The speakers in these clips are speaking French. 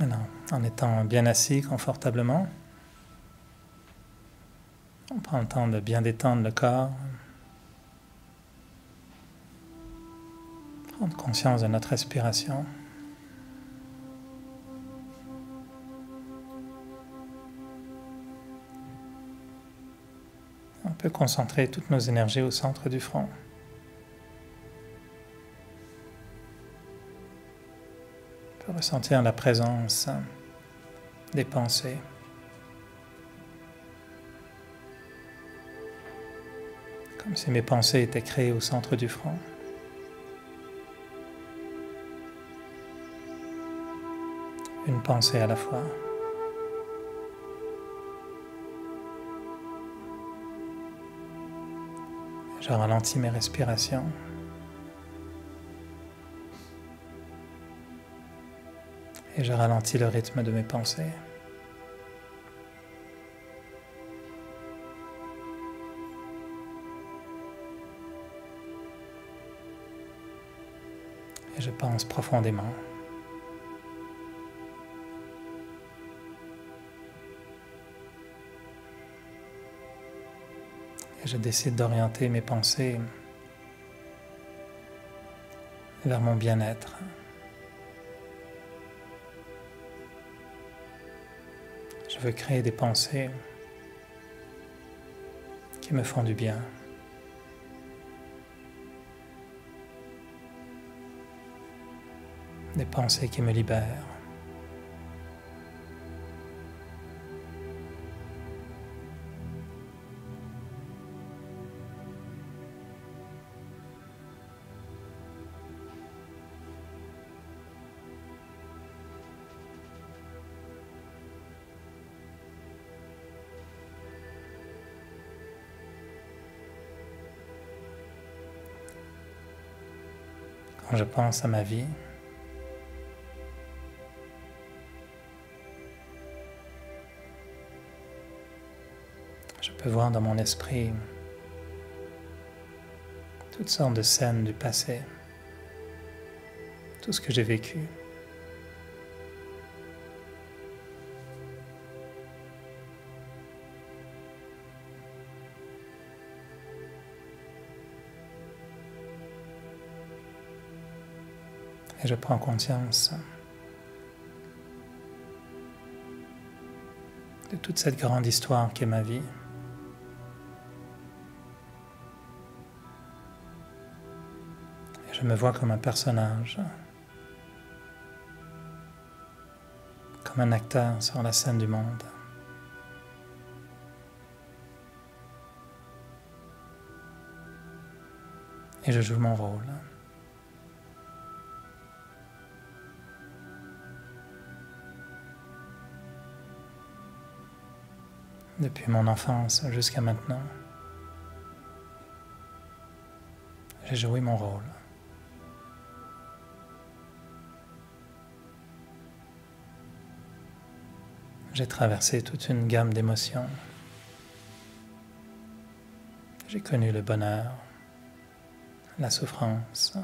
Maintenant, en étant bien assis confortablement, on prend le temps de bien détendre le corps, prendre conscience de notre respiration. On peut concentrer toutes nos énergies au centre du front. On peut ressentir la présence des pensées. Comme si mes pensées étaient créées au centre du front. Une pensée à la fois. Je ralentis mes respirations. Et je ralentis le rythme de mes pensées. Et je pense profondément. Et je décide d'orienter mes pensées vers mon bien-être. Je veux créer des pensées qui me font du bien. Des pensées qui me libèrent. Quand je pense à ma vie, je peux voir dans mon esprit toutes sortes de scènes du passé, tout ce que j'ai vécu. Et je prends conscience de toute cette grande histoire qu'est ma vie. Et je me vois comme un personnage, comme un acteur sur la scène du monde. Et je joue mon rôle. Depuis mon enfance jusqu'à maintenant, j'ai joué mon rôle. J'ai traversé toute une gamme d'émotions. J'ai connu le bonheur, la souffrance,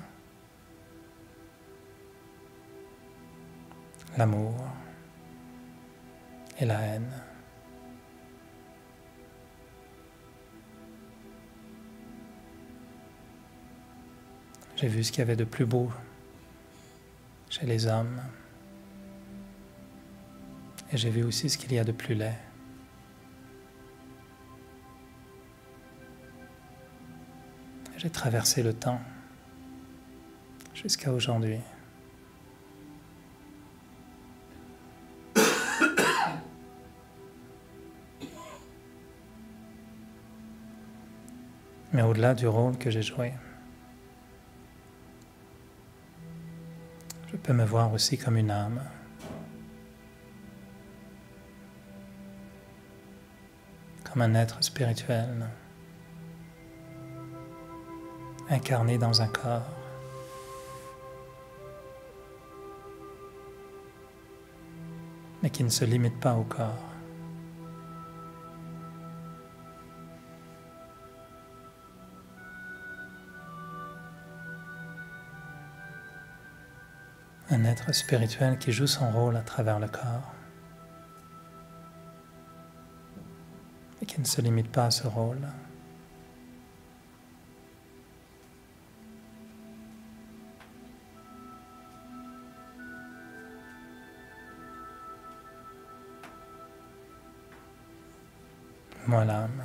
l'amour et la haine. J'ai vu ce qu'il y avait de plus beau chez les hommes. Et j'ai vu aussi ce qu'il y a de plus laid. J'ai traversé le temps jusqu'à aujourd'hui. Mais au-delà du rôle que j'ai joué, je peux me voir aussi comme une âme. Comme un être spirituel, incarné dans un corps. Mais qui ne se limite pas au corps. Un être spirituel qui joue son rôle à travers le corps et qui ne se limite pas à ce rôle. Moi, l'âme,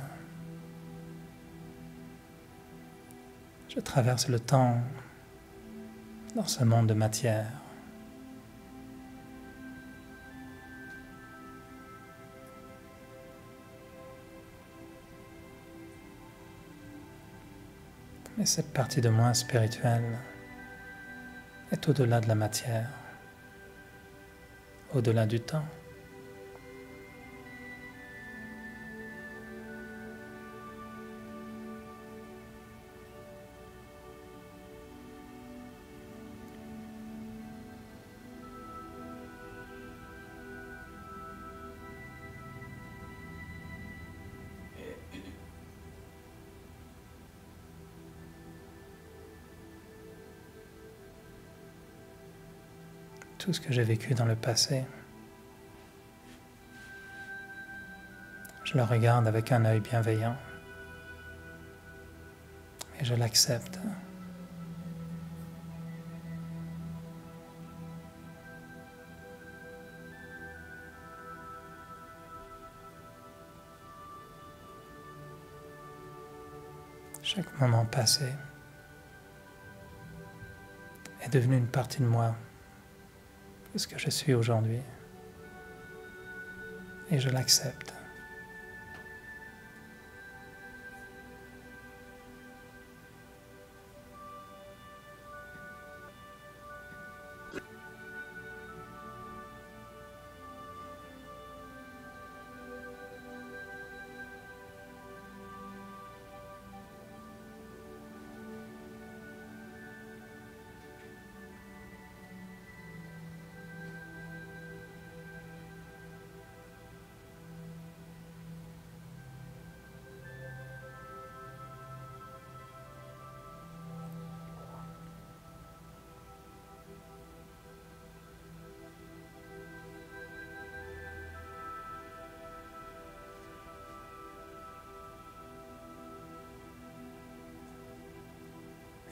je traverse le temps dans ce monde de matière. Mais cette partie de moi spirituelle est au-delà de la matière, au-delà du temps. Tout ce que j'ai vécu dans le passé, je le regarde avec un œil bienveillant et je l'accepte. Chaque moment passé est devenu une partie de moi, de ce que je suis aujourd'hui, et je l'accepte.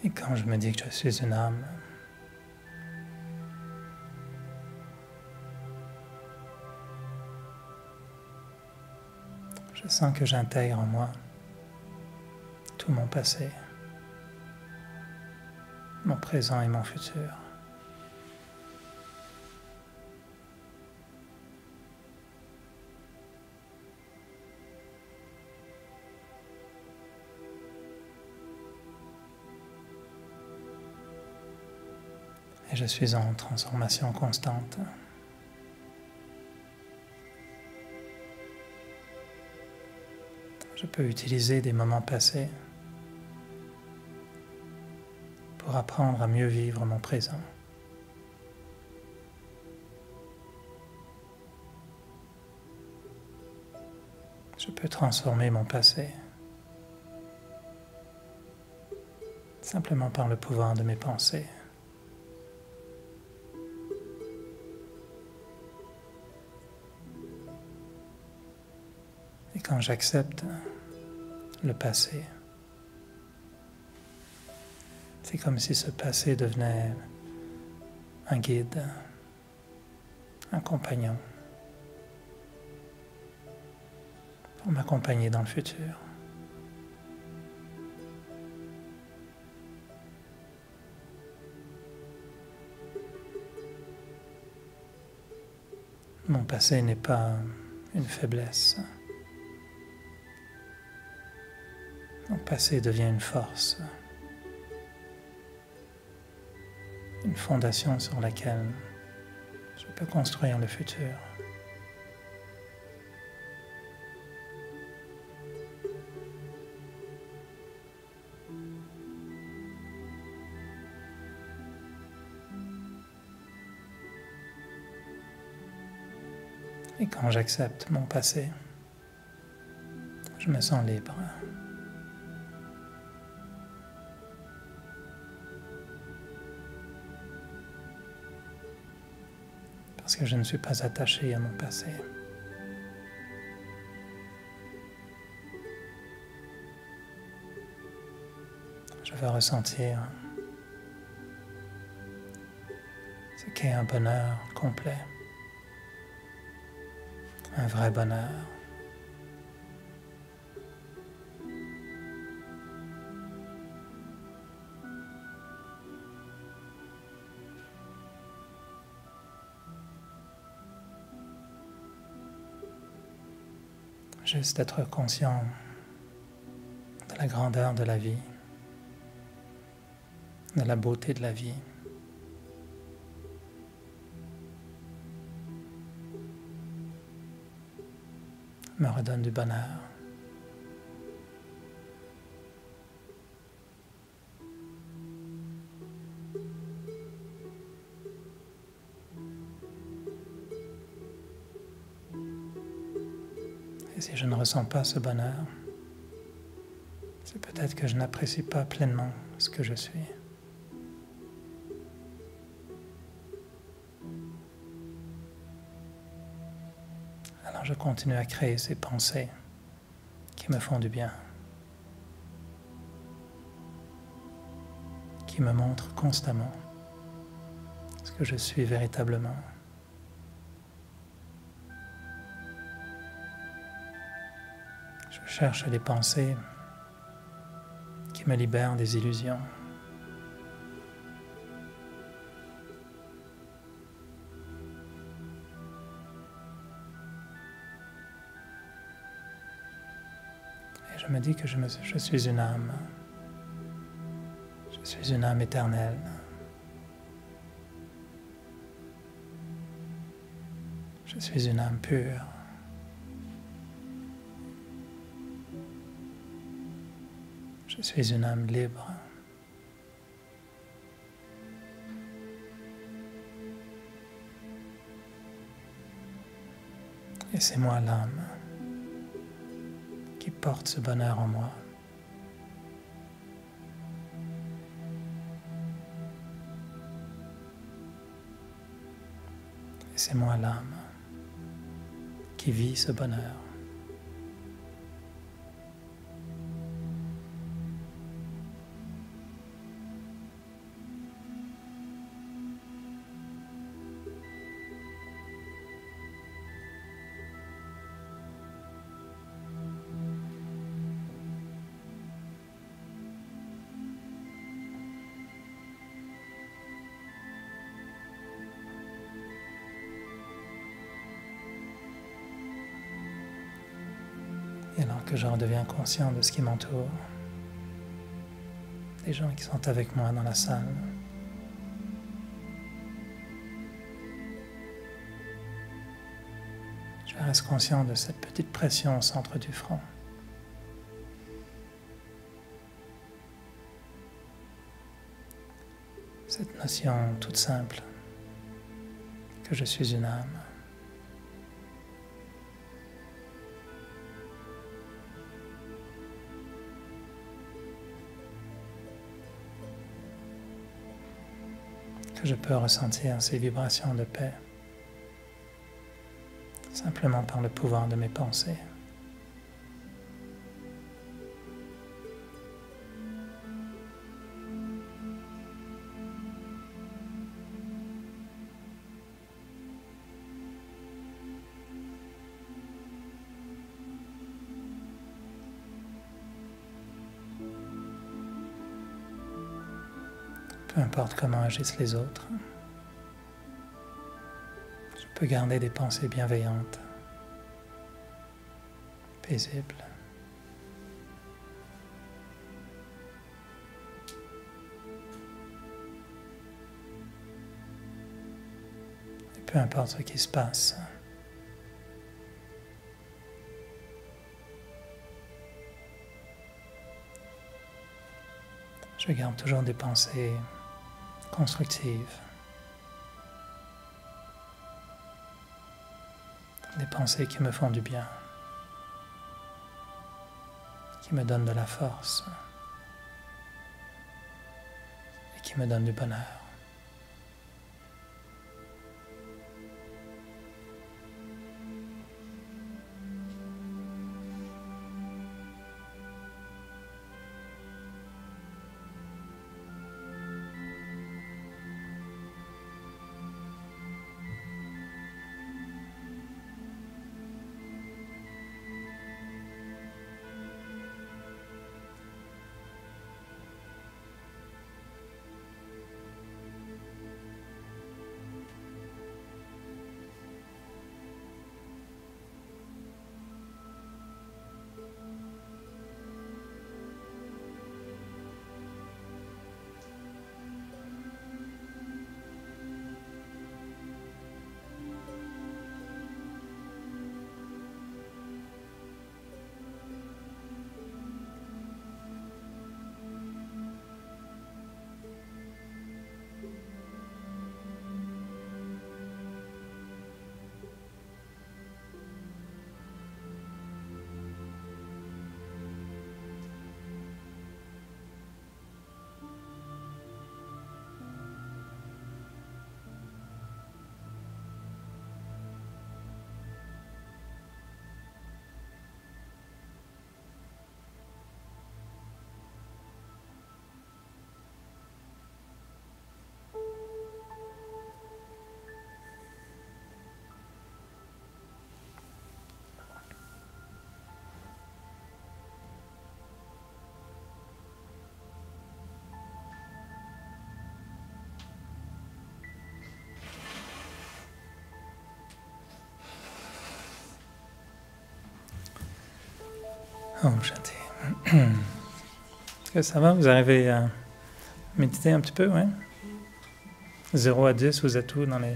Et quand je me dis que je suis une âme, je sens que j'intègre en moi tout mon passé, mon présent et mon futur. Et je suis en transformation constante. Je peux utiliser des moments passés pour apprendre à mieux vivre mon présent. Je peux transformer mon passé simplement par le pouvoir de mes pensées. Et quand j'accepte le passé, c'est comme si ce passé devenait un guide, un compagnon, pour m'accompagner dans le futur. Mon passé n'est pas une faiblesse. Mon passé devient une force, une fondation sur laquelle je peux construire le futur. Et quand j'accepte mon passé, je me sens libre. parce que je ne suis pas attaché à mon passé. Je veux ressentir ce qu'est un bonheur complet, un vrai bonheur. Juste être conscient de la grandeur de la vie, de la beauté de la vie. Me redonne du bonheur. Et si je ne ressens pas ce bonheur, c'est peut-être que je n'apprécie pas pleinement ce que je suis. Alors je continue à créer ces pensées qui me font du bien, qui me montrent constamment ce que je suis véritablement. Je cherche des pensées qui me libèrent des illusions. Et je me dis que je suis une âme. Je suis une âme éternelle. Je suis une âme pure. Je suis une âme libre. Et c'est moi l'âme qui porte ce bonheur en moi. Et c'est moi l'âme qui vit ce bonheur. Et alors que je redeviens conscient de ce qui m'entoure, des gens qui sont avec moi dans la salle, je reste conscient de cette petite pression au centre du front. Cette notion toute simple que je suis une âme. Que je peux ressentir ces vibrations de paix simplement par le pouvoir de mes pensées. Peu importe comment agissent les autres, je peux garder des pensées bienveillantes, paisibles. Et peu importe ce qui se passe, je garde toujours des pensées constructives, des pensées qui me font du bien, qui me donnent de la force et qui me donnent du bonheur. Om Shanti. Est-ce que ça va? Vous arrivez à méditer un petit peu, ouais? 0 à 10, vous êtes où dans les...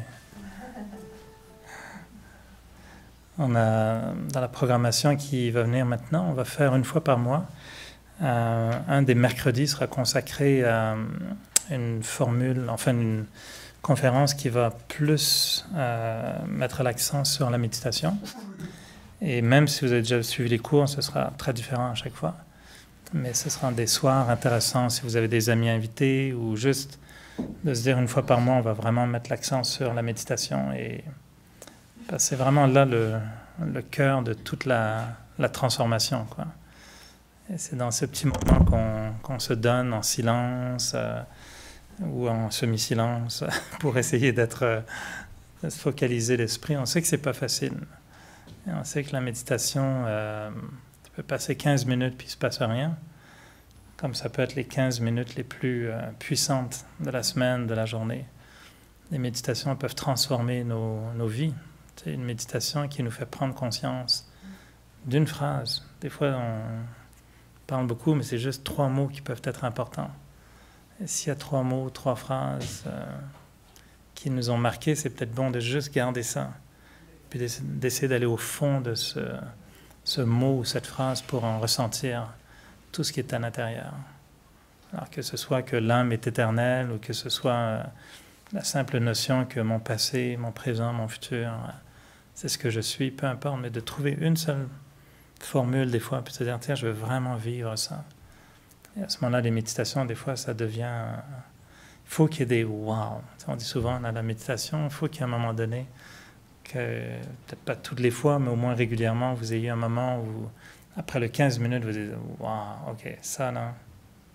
On a, dans la programmation qui va venir maintenant, on va faire une fois par mois. Un des mercredis sera consacré à une formule, enfin une conférence qui va plus mettre l'accent sur la méditation. Et même si vous avez déjà suivi les cours, ce sera très différent à chaque fois. Mais ce sera des soirs intéressants si vous avez des amis invités ou juste de se dire une fois par mois, on va vraiment mettre l'accent sur la méditation. Et c'est vraiment là le cœur de toute la transformation, quoi. Et c'est dans ce petit moment qu'on se donne en silence ou en semi-silence pour essayer de se focaliser l'esprit. On sait que c'est pas facile. Et on sait que la méditation, tu peux passer 15 minutes puis il ne se passe rien. Comme ça peut être les 15 minutes les plus puissantes de la semaine, de la journée. Les méditations peuvent transformer nos vies. C'est une méditation qui nous fait prendre conscience d'une phrase. Des fois, on parle beaucoup, mais c'est juste 3 mots qui peuvent être importants. Et s'il y a 3 mots, 3 phrases qui nous ont marqués, c'est peut-être bon de juste garder ça. Puis d'essayer d'aller au fond de ce mot ou cette phrase pour en ressentir tout ce qui est à l'intérieur. Alors que ce soit que l'âme est éternelle ou que ce soit la simple notion que mon passé, mon présent, mon futur, c'est ce que je suis, peu importe, mais de trouver une seule formule des fois, puis de se dire, tiens, je veux vraiment vivre ça. Et à ce moment-là, les méditations, des fois, ça devient... Il faut qu'il y ait des « wow ». On dit souvent dans la méditation, il faut qu'il y ait un moment donné, que peut-être pas toutes les fois, mais au moins régulièrement, vous ayez un moment où, après les 15 minutes, vous dites « wow, ok, ça, là,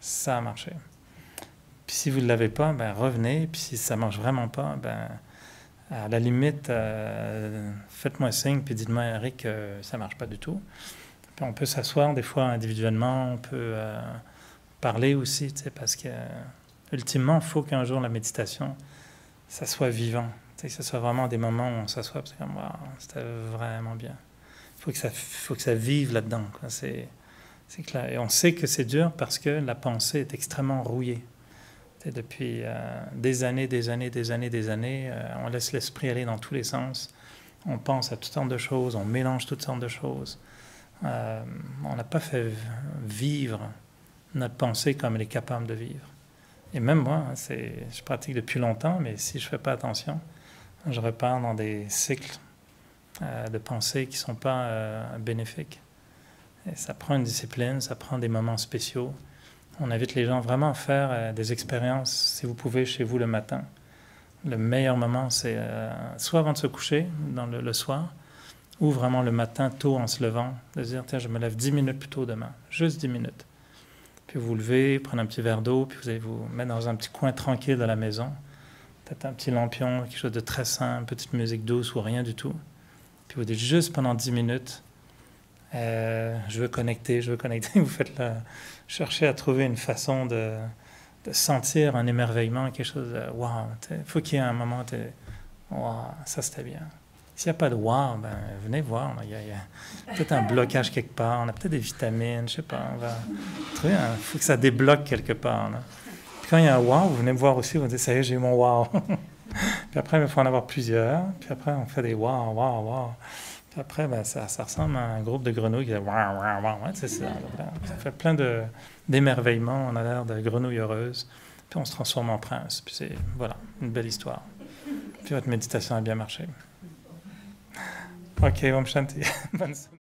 ça a marché ». Puis si vous ne l'avez pas, ben revenez, puis si ça ne marche vraiment pas, ben à la limite, faites-moi signe, puis dites-moi, Eric, ça ne marche pas du tout. Puis on peut s'asseoir des fois individuellement, on peut parler aussi, parce que ultimement, il faut qu'un jour la méditation, ça soit vivant, que ce soit vraiment des moments où on s'assoit, c'est comme, wow, c'était vraiment bien. Il faut que ça vive là-dedans, quoi. C'est clair. Et on sait que c'est dur parce que la pensée est extrêmement rouillée. Depuis des années, on laisse l'esprit aller dans tous les sens. On pense à toutes sortes de choses, on mélange toutes sortes de choses. On n'a pas fait vivre notre pensée comme elle est capable de vivre. Et même moi, je pratique depuis longtemps, mais si je ne fais pas attention, je repars dans des cycles de pensée qui ne sont pas bénéfiques. Et ça prend une discipline, ça prend des moments spéciaux. On invite les gens vraiment à faire des expériences, si vous pouvez, chez vous le matin. Le meilleur moment, c'est soit avant de se coucher, le soir, ou vraiment le matin, tôt en se levant, de se dire, tiens, je me lève 10 minutes plus tôt demain, juste 10 minutes. Puis vous levez, prenez un petit verre d'eau, puis vous allez vous mettre dans un petit coin tranquille de la maison, peut-être un petit lampion, quelque chose de très simple, petite musique douce ou rien du tout. Puis vous dites juste pendant 10 minutes, je veux connecter. Vous faites cherchez à trouver une façon de sentir un émerveillement, quelque chose de wow. Il faut qu'il y ait un moment de wow, ça c'était bien. S'il n'y a pas de wow, ben venez voir. Il y a peut-être un blocage quelque part. On a peut-être des vitamines, je sais pas. On va trouver. Il faut que ça débloque quelque part, là. Puis quand il y a un wow, vous venez me voir aussi. Vous dites ça y est, j'ai eu mon wow. Puis après, il faut en avoir plusieurs. Puis après, on fait des wow. Puis après, ben, ça ressemble à un groupe de grenouilles qui dit « waouh, waouh, waouh ». Ouais, c'est ça. Ça fait plein d'émerveillements. On a l'air de grenouilles heureuses. Puis on se transforme en prince. Puis c'est, voilà, une belle histoire. Puis votre méditation a bien marché. OK, Om Shanti. Bonne